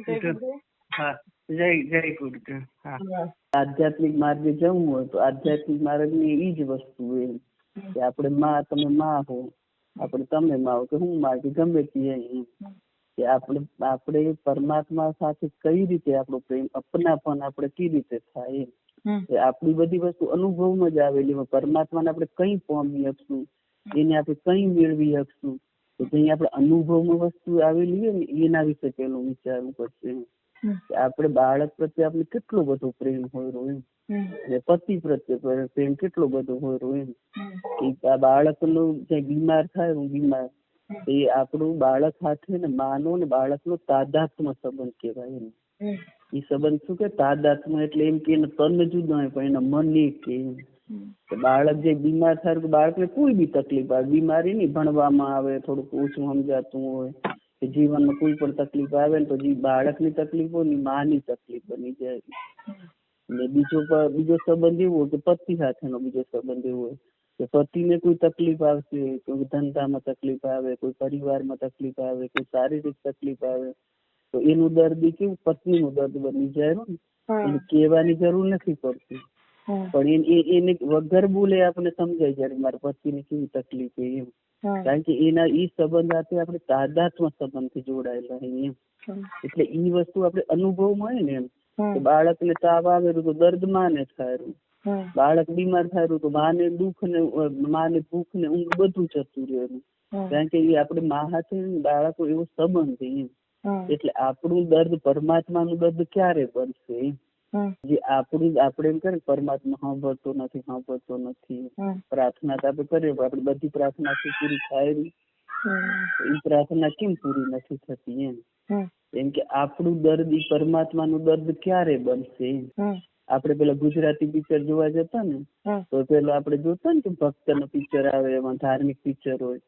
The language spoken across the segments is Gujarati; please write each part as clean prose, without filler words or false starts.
જય ગુરુદેવ. હા, જય ગુરુદેવ. હા, આધ્યાત્મિક માર્ગે જવું હોય તો આધ્યાત્મિક માર્ગની ઈ જ વસ્તુ એમ કે આપણે તમે માં હો, આપણે તમે માં હો કે હું માં કે ગમે તે એમ કે આપણે પરમાત્મા સાથે કઈ રીતે આપણો પ્રેમ અપનાપન આપણે કઈ રીતે થાય એમ આપણી બધી વસ્તુ અનુભવમાં જ આવેલી. પરમાત્માને આપણે કઈ પામી શકશું, એને આપણે કઈ મેળવી શકશું, તો કઈ આપણે અનુભવમાં વસ્તુ આવેલી હોય ને એના વિશે પેલું વિચારવું પડશે. આપણે બાળક પ્રત્યે આપણે કેટલો બધો પ્રેમ હોય એમ, પતિ પ્રત્યે પ્રેમ કેટલો બધો હોય એમ કે આ બાળકનું જે બીમાર થાય બીમાર એ આપણું બાળક સાથે ને માનો ને બાળકનો તાદાત્મ્ય સંબંધ કહેવાય એમ. એ સંબંધ શું કે તાદાત્મ્ય એટલે એમ કે તન જુદો હોય પણ એના મન એક કે એમ. બાળક જે બીમાર થાય બાળકને કોઈ બી તકલીફ આવે, બીમારી નહીં ભણવામાં આવે, થોડુંક ઓછું સમજાતું હોય, જીવનમાં કોઈ પણ તકલીફ આવે ને તો બાળકની તકલીફ હોય ને માની તકલીફ બની જાય. ને બીજો સંબંધ એવો હોય કે પતિ સાથેનો બીજો સંબંધ એવો હોય કે પતિને કોઈ તકલીફ આવશે, કોઈ ધંધામાં તકલીફ આવે, કોઈ પરિવારમાં તકલીફ આવે, કોઈ શારીરિક તકલીફ આવે તો એનું દર્દ કેવું પત્નીનું દર્દ બની જાય ને, એને કહેવાની જરૂર નથી પડતી પણ એને વગર બોલે આપણે સમજાય જાય મારા પતિને કેવી તકલીફ એમ. કારણ કે એના ઈ સંબંધ સાથે આપણે તાદાત્મ્ય સંબંધથી જોડાયેલા એમ. એટલે ઈ વસ્તુ આપણે અનુભવમાં હોય ને એમ કે બાળકને તાવ આવેલું તો દર્દ માને થાય, બાળક બીમાર થાય તો માને દુઃખ ને માને ભૂખ ને ઊંઘ બધું જતું રહ્યું. કારણ કે એ આપણે મા સાથે બાળકો એવો સંબંધ એમ. એટલે આપણું દર્દ પરમાત્માનું દર્દ ક્યારે બનશે એમ. જે આપણે એમ કરે પરમાત્મા સાંભળતો નથી પ્રાર્થના તો આપણે કરીએ આપડી બધી પ્રાર્થના પૂરી થાય એ પ્રાર્થના કેમ પૂરી નથી થતી એમ. કેમ કે આપણું દર્દ એ પરમાત્માનું દર્દ ક્યારે બનશે એમ. આપણે પેલા ગુજરાતી પિક્ચર જોવા જતા ને તો પેલા આપણે જોતા ને કે ભક્ત નો પિક્ચર આવે, એમાં ધાર્મિક પિક્ચર હોય,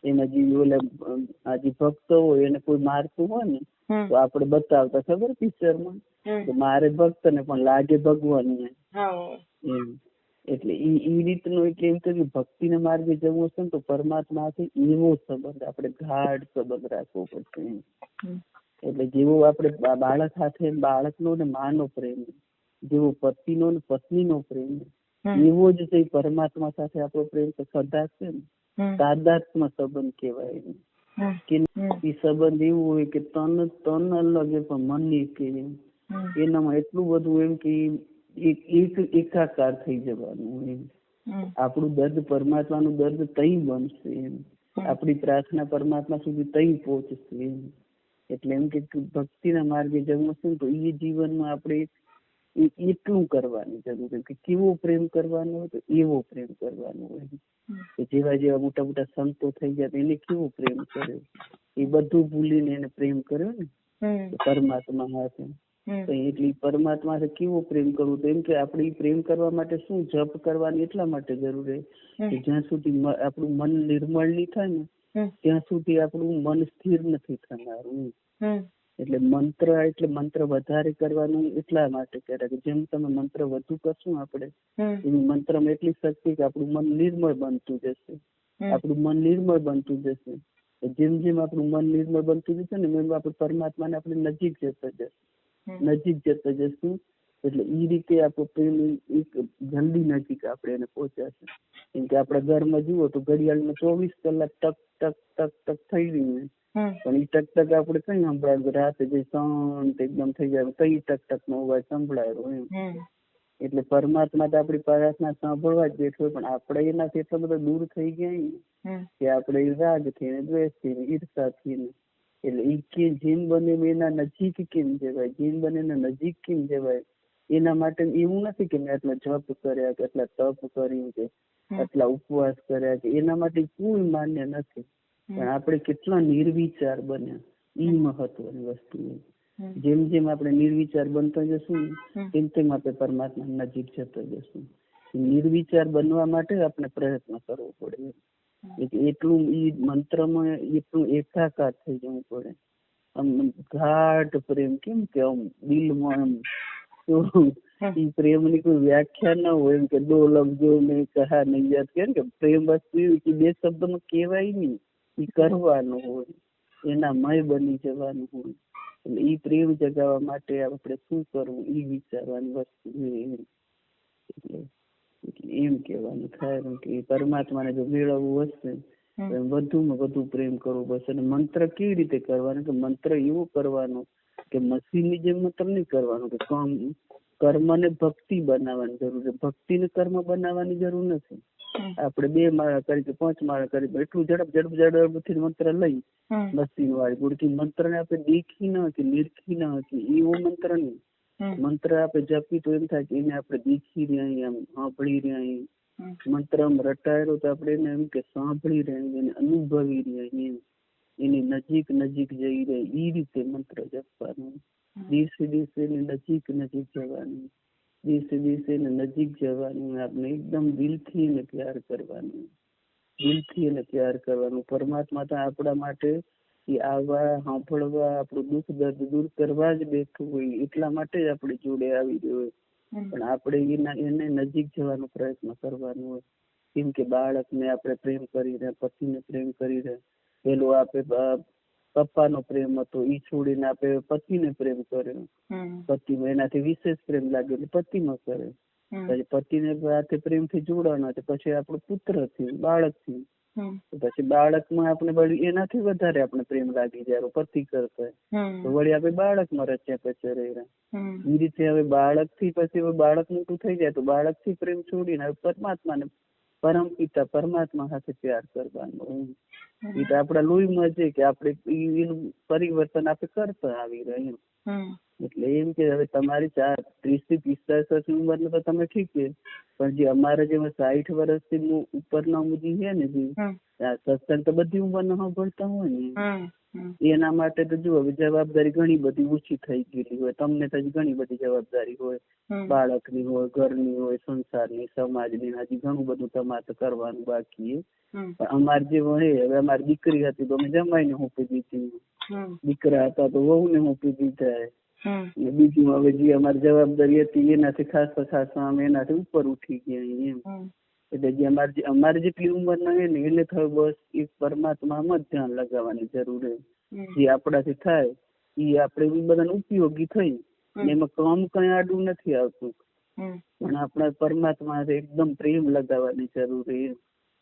એમાં જે ભક્તો હોય એને કોઈ મારતું હોય ને તો આપણે બતાવતા ખબર પિક્ચરમાં મારે ભક્ત ને પણ લાગે ભગવાન એમ. એટલે ઈ રીતનું એટલે એમ કે ભક્તિના માર્ગે જવું હશે ને તો પરમાત્મા એવો સંબંધ આપણે ગાઢ સંબંધ રાખવો પડશે એમ. એટલે જેવો આપણે બાળક સાથે બાળકનો ને માનો પ્રેમ, જેવો પતિનો ને પત્નીનો પ્રેમ, એવો જ છે પરમાત્મા સાથે આપણો પ્રેમ તો સદા છે ને તાદાત્મ્ય સંબંધ કહેવાય એમ. કે એ સંબંધ એવું હોય કે તન અલગ પણ મન એક એમ. એનામાં એટલું બધું એમ કે એકાકાર થઈ જવાનું એમ. આપણું દર્દ પરમાત્માનું દર્દ તઈ બનશે એમ. આપણી પ્રાર્થના પરમાત્મા સુધી તઈ પહોંચશે એમ. એટલે એમ કે ભક્તિના માર્ગે જવું હશે ને તો એ જીવનમાં આપણે એટલું કરવાની જરૂર છે કે કેવો પ્રેમ કરવાનો હોય તો એવો પ્રેમ કરવાનો હોય. જેવા જેવા મોટા મોટા સંતો થઈ ગયા એને કેવો પ્રેમ કર્યો, એ બધું ભૂલીને એને પ્રેમ કર્યો ને પરમાત્મા સાથે. એટલે પરમાત્મા સાથે કેવો પ્રેમ કરવો તો એમ કે આપણે પ્રેમ કરવા માટે શું જપ કરવાની એટલા માટે જરૂર છે કે જ્યાં સુધી આપણું મન નિર્મળ નહીં થાય ને ત્યાં સુધી આપણું મન સ્થિર નથી થનારું. એટલે મંત્ર વધારે કરવાનું એટલા માટે કરે કે જેમ તમે મંત્ર વધુ કરશું આપણે એની મંત્રમાં એટલી શક્તિ કે આપણું મન નિર્મળ બનતું જશે. આપણું મન નિર્મળ બનતું જશે. જેમ જેમ આપણું મન નિર્મળ બનતું જશે ને એમ આપણે પરમાત્માને આપણે નજીક જતા જશું. એટલે એ રીતે આપણો પ્રેમ જલ્દી નજીક આપણે એને પહોંચાશે. કેમ કે આપણા ઘરમાં જુઓ તો ઘડિયાળમાં 24 કલાક ટક ટક ટક ટક થઈ રહ્યું પણ એ ટક ટક આપણે કઈ સંભળાય રાતે જે શાંત એકદમ થઈ જાય કઈ ટક ટક નો અવાજ સંભળાયો એમ. એટલે પરમાત્મા તો આપણી પ્રાર્થના સાંભળવા જ બેઠો પણ આપણે એનાથી એટલા બધા દૂર થઈ ગયા કે આપણે રાગથી ને દ્વેષથી ને ઈર્ષાથી ને એટલે એ કે જેમ બને એના નજીક કેમ જવાય, જેમ બને એના નજીક કેમ જવાય એના માટે એવું નથી કે મેં આટલા જપ કર્યા કે આટલા તપ કર્યું કે આટલા ઉપવાસ કર્યા કે એના માટે કોઈ માન્ય નથી. પણ આપણે કેટલા નિર્વિચાર બન્યા એ મહત્વની વસ્તુ. જેમ જેમ આપણે નિર્વિચાર બનતા જશું તેમ તેમ આપણે પરમાત્મા નજીક જતા જશું. નિર્વિચાર બનવા માટે આપણે પ્રયત્ન કરવો પડે. એટલું એ મંત્રમાં એટલું એકાકાર થઈ જવું પડે. આમ ગાઢ પ્રેમ કેમ કે આમ દિલમાં એમ પ્રેમની કોઈ વ્યાખ્યા ના હોય એમ કે દો લફ્જો મેં કહા નહીં યાદ કે પ્રેમ વસ્તુ એવી કે બે શબ્દમાં કહેવાય નહીં, એ કરવાનું હોય, એના મય બની જવાનું હોય. એટલે ઈ પ્રેમ જગાવવા માટે આપણે શું કરવું ઈ વિચારવાની વસ્તુ છે. એટલે એમ કહેવાનું થાય કે પરમાત્માને જો મેળવવું હશે તો વધુમાં વધુ પ્રેમ કરવો પડશે. અને મંત્ર કેવી રીતે કરવાનો કે મંત્ર એવો કરવાનો કે મશીનની જેમ મંત્ર નહીં કરવાનો કે કર્મને ભક્તિ બનાવવાની જરૂર છે. ભક્તિને કર્મ બનાવવાની જરૂર નથી. આપણે 2 માળા કરી કે 5 માળા કરી એટલું ઝડપથી મંત્ર લઈ મશીન વાળી ગુડથી મંત્ર ને આપણે દેખી ન કે નિરખી ન કે એવો મંત્ર નહીં. મંત્ર આપણે જપી તો એમ થાય કે એને આપણે દેખી રહ્યા આમ સાંભળી રહ્યા. મંત્ર આમ રટાયેલો તો આપણે એને એમ કે સાંભળી રહ્યા એને અનુભવી રહ્યા એમ એની નજીક જઈ રહે એ રીતે મંત્ર જપવાનું. દિવસે દિવસે નજીક જવાનું. દિવસે દિવસે નજીક જવાનું. આપણે એકદમ દિલથી એને પ્યાર કરવાનું. દિલથી એને પ્યાર કરવાનું. પરમાત્મા તો આપણા માટે આવવા સાંભળવા આપણું દુઃખ દર્દ દૂર કરવા જ બેઠું હોય. એટલા માટે જ આપણે જોડે આવી રહ્યો હોય. પણ આપણે એને નજીક જવાનો પ્રયત્ન કરવાનો હોય. કેમ કે બાળકને આપણે પ્રેમ કરી રહ્યા, પતિને પ્રેમ કરી રહ્યા. પેલો આપણે પપ્પાનો પ્રેમ હતો ઈ છોડીને આપણે પતિને પ્રેમ કર્યો. પતિમાં એનાથી વિશેષ પ્રેમ લાગ્યો એટલે પતિમાં કરે. પછી પતિને સાથે પ્રેમથી જોડાના પછી આપણો પુત્ર થયું, બાળક થયું. પછી બાળકમાં આપણે એનાથી વધારે આપણે પ્રેમ લાગી જાય પતિ કરતા તો વળી આપણે બાળકમાં રચ્યા પચ્યા રહ્યા. એ રીતે હવે બાળકથી પછી બાળક મોટું થઈ જાય તો બાળકથી પ્રેમ છોડીને હવે પરમાત્માને પરમ પિતા પરમાત્મા સાથે પ્યાર કરવાનો. એ તો આપણા લોહીમાં છે કે આપણે એનું પરિવર્તન આપણે કરતા આવી રહ્યા. એટલે એમ કે હવે તમારી 30 થી 45 વર્ષની ઉંમર તો તમે ઠીક છે, પણ જે અમારે જેમાં 60 વર્ષથી ઉપરના જે છે ને જે સત્સંગ તો બધી ઉંમરના સાંભળતા હોય ને એના માટે તો જો જવાબદારી ઘણી બધી ઓછી થઈ ગયેલી હોય. તમને તો ઘણી બધી જવાબદારી હોય, બાળકની હોય, ઘરની હોય, સંસારની, સમાજની, હજી ઘણું બધું તમારે કરવાનું બાકી. પણ અમારે જે હોય હવે અમારી દીકરી હતી તો અમે જમાઈને સોંપી દીધી, દીકરા હતા તો વહુને સોંપી દીધા. બીજું હવે જે અમારી જવાબદારી હતી એનાથી ખાસ અમે એનાથી ઉપર ઉઠી ગયા એમ. એટલે જે અમારી જેટલી ઉંમર ના હોય ને એટલે થયું બસ એ પરમાત્મામાં જ ધ્યાન લગાવવાની જરૂર છે. જે આપણાથી થાય એ આપણે બધાને ઉપયોગી થઈ એમાં કામ કઈ આડું નથી આવતું. પણ આપણા પરમાત્મા એકદમ પ્રેમ લગાવવાની જરૂર છે.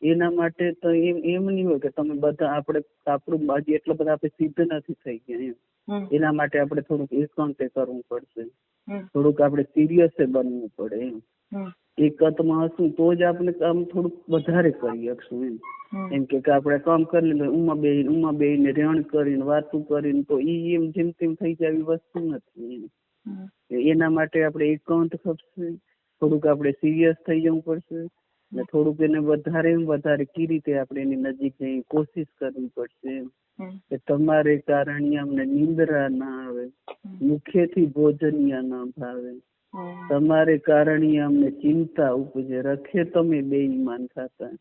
એના માટે તો એમ નહીં હોય કે તમે બધા આપણું એટલા બધા આપણે સિદ્ધ નથી થઈ ગયા એમ. એના માટે આપણે થોડુંક એકાંતે કરવું પડશે, થોડુંક આપણે સિરિયસ બનવું પડે એમ. એકતમાં હશું તો જ આપણે કામ થોડુંક વધારે કરી શકશું એમ. એમ કે આપણે કામ કરી લે ઉમા બેહીને રેણ કરીને વાતું કરીને તો એમ જેમ તેમ થઈ જાય એવી વસ્તુ નથી એમ. એના માટે આપણે એકાંત ખપશે, થોડુંક આપણે સિરિયસ થઈ જવું પડશે ને થોડુંક એને વધારે કઈ રીતે આપણે એની નજીક જઈ કોશિશ કરવી પડશે એમ. કે તમારે કારણે અમને નિંદ્રા ના આવે, મુખેથી ભોજનિયા ના ભાવે, તમારે કારણે અમને ચિંતા ઉપજે, રખે તમે બેઈમાન થતા.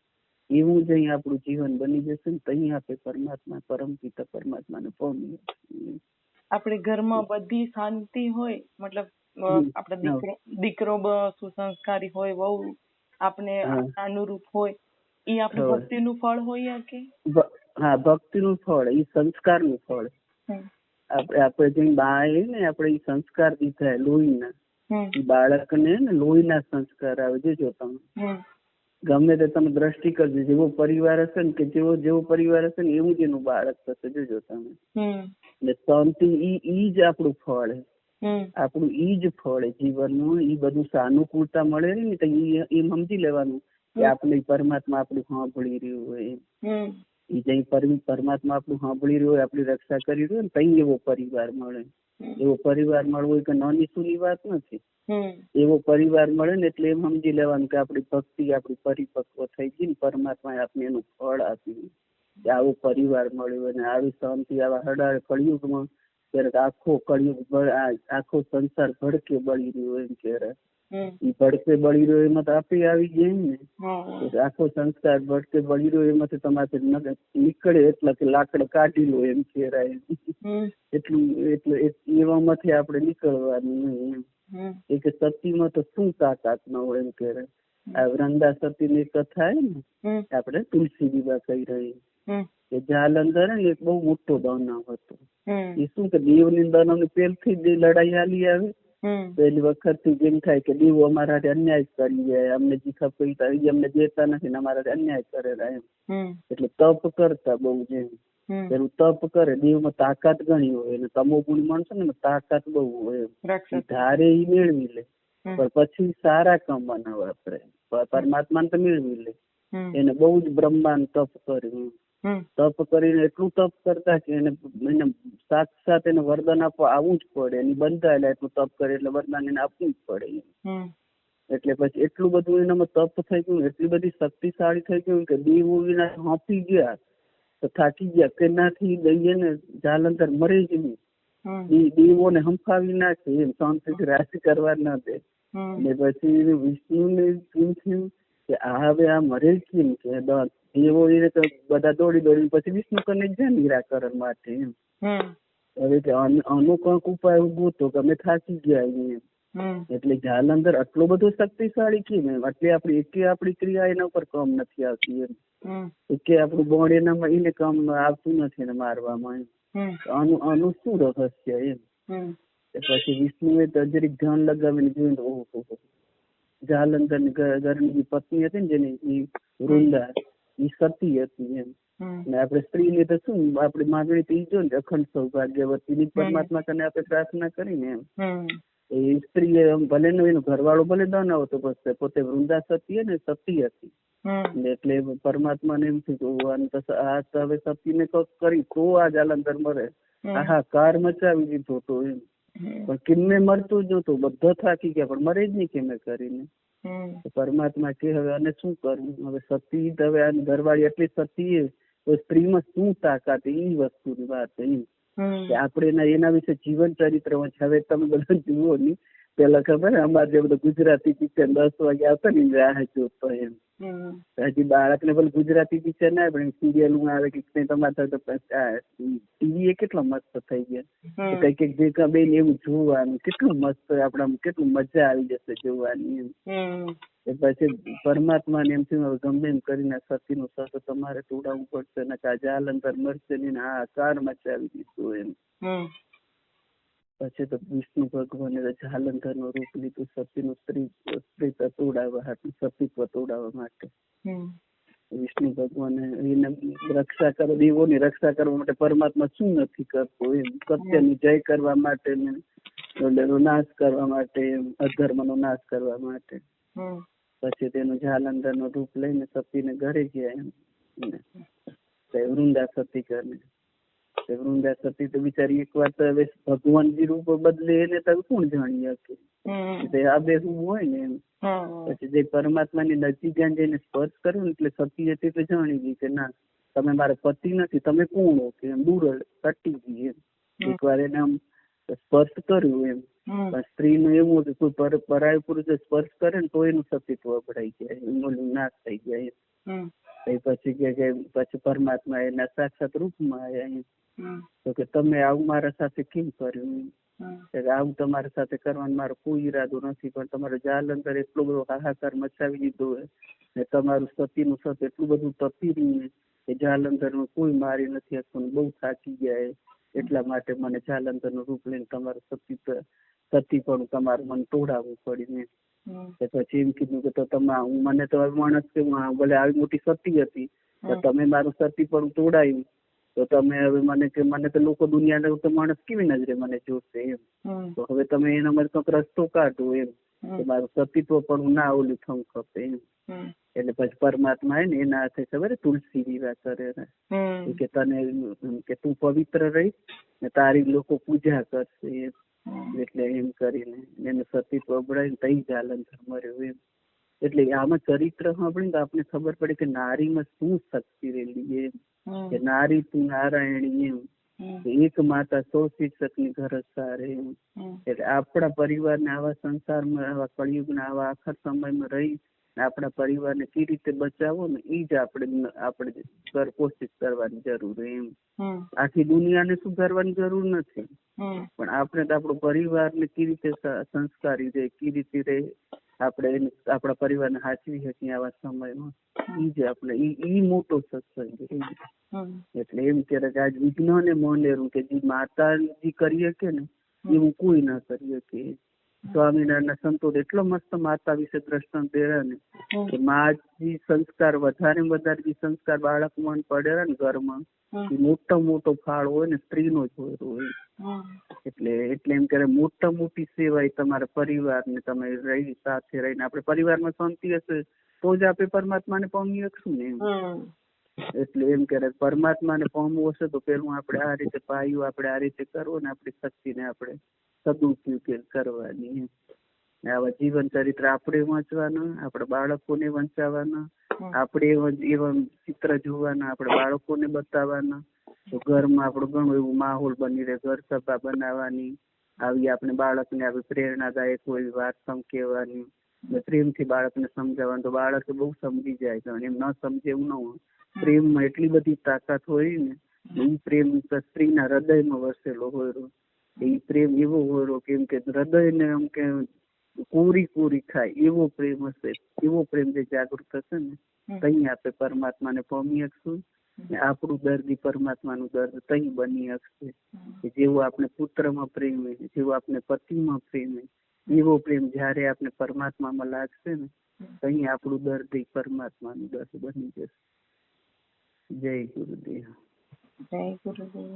એવું જ અહીં આપણું જીવન બની જશે ને તહીં આપણે પરમાત્મા પરમ પિતા પરમાત્માને પામીએ. આપણે ઘરમાં બધી શાંતિ હોય, મતલબ આપણે દીકરો સુસંસ્કારી હોય, વહુ આપણે અનુરૂપ હોય, એ આપણે ભક્તિનું ફળ હોય કે? હા, ભક્તિનું ફળ, એ સંસ્કારનું ફળ. આપણે જે બા ને આપણે એ સંસ્કાર દીધા લોહીના, બાળકને ને લોહીના સંસ્કાર આવે. જો તમે ગમે તે તમે દ્રષ્ટિ કરજો, જેવો પરિવાર હશે ને કે જેવો પરિવાર હશે ને એવું જ એનું બાળક થશે. જોજો તમે એટલે શાંતિ ઈ જ આપણું ફળ આપણું ઈ જ ફળ જીવનનું. ઈ બધું સાનુકૂળતા મળે ને તો એમ સમજી લેવાનું કે આપણે પરમાત્મા આપણું સાંભળી રહ્યું હોય. એ જઈ પરમાત્મા આપણું સાંભળી રહ્યો હોય, આપણી રક્ષા કરી રહ્યો ને તઈ એવો પરિવાર મળે. એવો પરિવાર મળવો એ કે નાની સૂની વાત નથી. એવો પરિવાર મળે ને એટલે એમ સમજી લેવાનું કે આપણી ભક્તિ આપણી પરિપક્વ થઈ ગઈ ને પરમાત્માએ આપણે એનું ફળ આપ્યું. આવો પરિવાર મળ્યો અને આવી શાંતિ આવા હડાળ કળિયુગમાં ત્યારે આખો સંસાર ભડકે બળી રહ્યો એમ કે ઈ ભડકે બળી રહ્યો એમાં તો આપે આવી જાય ને. આખો સંસ્કાર ભડકે બળી રહ્યો એમાંથી તમારે નીકળે એટલા કે લાકડ કાઢી લો એમ કહેવાય. એટલે એમાંથી આપણે નીકળવાનું એમ. એ કે સતીમાં તો શું તાકાત ન હોય એમ કહેવાય. આ વૃંદા સતી ની કથા ને આપણે તુલસી વિવાહ કહી રહી કે જાલંધર ને એક બહુ મોટો દાનવ હતો. એ શું કે દેવની દાનવ પેલથી જ લડાઈ હાલી આવી. પહેલી વખત થી જેમ થાય કે દેવો અમારા અન્યાય કરી જાય, અમને જે ખપે અમને દેતા નથી ને અમારા અન્યાય કરેલા એમ. એટલે તપ કરતા બહુ જેમ પેલું તપ કરે દેવમાં તાકાત ઘણી હોય ને તમો ગુણ માણસો ને તાકાત બહુ હોય એમ. ધારે એ મેળવી લે પણ પછી સારા કામવાના વાપરે. પરમાત્મા તો મેળવી લે. એને બહુ જ બ્રહ્માંડ તપ કર્યું. તપ કરીને એટલું તપ કરતા કે એને સાક્ષાત એને વરદાન આપવા આવવું જ પડે. એની બંધાયેલા એટલું તપ કરે એટલે વરદાન એને આપવું જ પડે. એટલે પછી એટલું બધું એનામાં તપ થઈ ગયું, એટલી બધી શક્તિશાળી થઈ ગયું કે દેવો એના હાંફી ગયા તો થાકી ગયા કે નાથી દઈએ ને જાલંધર મરે જ નહીં. દેવોને હંફાવી નાખે એમ, શાંતિથી રાશિ કરવા ના દે. ને પછી વિષ્ણુને કેમ થયું કે હવે આ મરે કેમ કે દેવો એને બધા દોડી પછી વિષ્ણુ કને જાય નિરાકરણ માટે એમ. હવે કે આનો કંઈક ઉપાય ઉભો તો કે અમે થાકી ગયા એમ. એટલે જાલંધર આટલો બધો શક્તિશાળી કેમ એમ. એટલે આપણી ક્રિયા એના ઉપર કામ નથી આવતી એમ. કે આપણું બોણ એનામાં એને કામ આવતું નથી ને મારવામાં એમ. આનું શું રહસ્ય એમ. પછી વિષ્ણુએ તો જરીક ધ્યાન લગાવીને જોયું ઓહો જાલંધર ની ઘરની પત્ની હતી ને જેની વૃંદા એ સતી હતી એમ. ને આપણે સ્ત્રીને તો શું આપણી માંગણી તો ઈ જો ને અખંડ સૌભાગ્યવતી પરમાત્મા કને આપણે પ્રાર્થના કરીને એમ. એ સ્ત્રી ભલે ને એનો ઘરવાળો ભલે દાનવ હતો પણ પોતે વૃંદા સતી ને સતી હતી. એટલે પરમાત્માને એમ થયું આ હવે સતીને કરી તો આ જાલંધર મરે. હાહાકાર મચાવી દીધો તો એમ. પણ કિન્ને મરતું જ નતું, બધા થાકી ગયા પણ મરે જ નહીં કેમે કરીને. પરમાત્મા કે હવે આને શું કરવું. હવે સતી હવે આ ઘરવાળી એટલી સતી તો સ્ત્રીમાં શું તાકાત એ વસ્તુની વાત એમ. આપણે એના વિશે જીવન ચરિત્ર હવે તમે બધા જુઓ ની. પેલા ખબર અમારે જે બધા ગુજરાતી પિક્ચર 10 વાગે આવતા ને રાહ જોતો એમ. હજી બાળકને પેલું ગુજરાતી પિક્ચર ના પણ સિરિયલ આવે કે તમારે ટીવી એ કેટલા મસ્ત થઈ ગયા. કઈક જે બેન એવું જોવાનું કેટલું મસ્ત આપડા કેટલું મજા આવી જશે જોવાની એમ. પછી પરમાત્મા ને એમ થયું ગમે એમ કરીને સતી નું સત તમારે તોડાવવું પડશે ને આ જાલંધર મરશે ને આ કાર મચાવી દીધું એમ. પછી તો વિષ્ણુ ભગવાને જાલંધર નું રૂપ લીધું સતી નું સ્ત્રી તોડાવવા હાટું, સતીત્વ તોડાવવા માટે. વિષ્ણુ ભગવાને એને રક્ષા કરવા, દેવોની રક્ષા કરવા માટે પરમાત્મા શું નથી કરતો એમ. સત્યની જય કરવા માટે ને નાશ કરવા માટે, અધર્મ નો નાશ કરવા માટે. પછી તેનું જાલંધર નું રૂપ લઈને સતીને ઘરે ગયા એમ. વૃંદા સતી કરીને વૃંદા સતી તો બિચારી એક વાર તો હવે ભગવાનજી રૂપ બદલે એને તો કોણ જાણી શકે. આ બે શું હોય ને એમ. પછી જે પરમાત્મા ની નજીક જઈને સ્પર્શ કર્યો ને એટલે સતી હતી તો જાણી ગઈ કે ના તમે મારા પતિ નથી, તમે કોણ હો કે એમ. દૂર તટી ગઈ એમ. એક વાર એને આમ સ્પર્શ કર્યું એમ. પણ સ્ત્રી નું એવું હતું કોઈ પરાય પુરુષ સ્પર્શ કરે ને તો એનું સતીત્વ અપડાઈ જાય, એનું નાશ થઈ જાય. પછી કે પછી પરમાત્મા એના સાક્ષાત રૂપમાં આવ્યા. તો કે તમે આવું મારા સાથે કેમ કર્યું. આવું તમારા સાથે કરવાનો મારો કોઈ ઈરાદો નથી, પણ તમારો જાલંધર એટલો બધો હાહાકાર મચાવી દીધો ને તમારું સતીનું સત એટલું બધું તપી રહ્યું કે જાલંધર નું કોઈ મારી નથી શકતું, બહુ થાકી ગયા. એટલા માટે મને જાલંધર નું રૂપ લઈને તમારું સતી પણ તમારું મને તોડાવવું પડ્યું. પછી એમ કીધું કે તો તમે મને તો માણસ કે ભલે આવી મોટી સતી હતી તો તમે મારું સતી પણ તોડાયું તો તમે હવે મને તો લોકો દુનિયાના તો માણસ કેવી નજરે મને જોશે એમ. તો હવે તમે એના માટે કંઈક રસ્તો કાઢો એમ. મારું સતીત્વ પણ ના ઓલું થવું ખપે એમ. એટલે પછી પરમાત્મા ને એના હાથે ખબર તુલસી વિવાહ કરે કે તને કે તું પવિત્ર રહી ને તારી લોકો પૂજા કરશે એમ. એટલે એમ કરીને એને સતીત્વ અબડાવીને તઈ જાલંધર મર્યો એમ. એટલે આમાં ચરિત્ર સાંભળીને આપણે ખબર પડે કે નારીમાં શું શક્તિ રહેલી એમ. કે નારી તું નારાયણી એમ. એક માતા 100 શિક્ષક ની ઘર સારે એમ. એટલે આપણા પરિવારને આવા સંસારમાં આવા કળિયુગના આવા આખા સમયમાં રહી આપણા પરિવારને કઈ રીતે બચાવો ને એ જ આપણે કોશિશ કરવાની જરૂર એમ. આખી દુનિયાને સુધારવાની જરૂર નથી, પણ આપણે તો આપણો પરિવારને કઈ રીતે સંસ્કારી રહે, કઈ રીતે રહે આપણે આપણા પરિવારને સાચવી શકીએ આવા સમયમાં, ઈ જ આપણે ઈ મોટો સત્સંગ છે. એટલે એમ ક્યારેક આજ વિઘ્નને મોનેરું કે જે માતાજી કરી શકે ને એવું કોઈ ના કરી શકે. સ્વામિનારાયણ સંતો એટલો મસ્ત માતા વિશે દ્રષ્ટાંત દેરા ને કે માં જે સંસ્કાર વધારે જે સંસ્કાર બાળક મન પડેલા ને ઘરમાં એ મોટો ફાળો હોય ને સ્ત્રીનો જ હોય. એટલે એમ કે મોટી સેવા એ તમારા પરિવાર ને તમે રહી સાથે રહીને આપણે પરિવારમાં શાંતિ હશે તો જ આપણે પરમાત્માને પામી શકશું ને એમ. એટલે એમ કે પરમાત્માને પામવું હશે તો પેલું આપણે આ રીતે પાયું આપણે આ રીતે કરવો ને આપણી શક્તિને આપણે સદુપયોગ કરવાની. આવા જીવન ચરિત્ર આપણે વાંચવાના, આપણા બાળકોને વંચાવવાના, આપણે એવા ચિત્ર જોવાના, આપણે બાળકોને બતાવવાના. તો ઘરમાં આપણું ઘણું એવું માહોલ બની રહે, ઘર સભા બનાવવાની, આવી આપણે બાળકને આવી પ્રેરણાદાયક કોઈ વાત કહેવાની, પ્રેમથી બાળકને સમજાવવાનું. તો બાળક બહુ સમજી જાય, એમ ન સમજે એવું ન હોય. પ્રેમમાં એટલી બધી તાકાત હોય ને, એ પ્રેમ સ્ત્રીના હૃદયમાં વસેલો હોય. એ પ્રેમ એવો હોય કેમ કે હૃદયને એમ કે કોરી ખાય એવો પ્રેમ હશે. એવો પ્રેમ જે જાગૃત થશે ને તઈ આપણે પરમાત્માને પામી શકશું. આપણું દર્દ પરમાત્માનું દર્દ તઈ બની શકશે. જેવો આપણે પુત્રમાં પ્રેમ હોય, જેવો આપણે પતિમાં પ્રેમ હોય, એવો પ્રેમ જયારે આપણે પરમાત્મામાં લાગશે ને તઈ આપણું દર્દ પરમાત્માનું દર્દ બની જશે. જય ગુરુદેવ. જય ગુરુદેવ.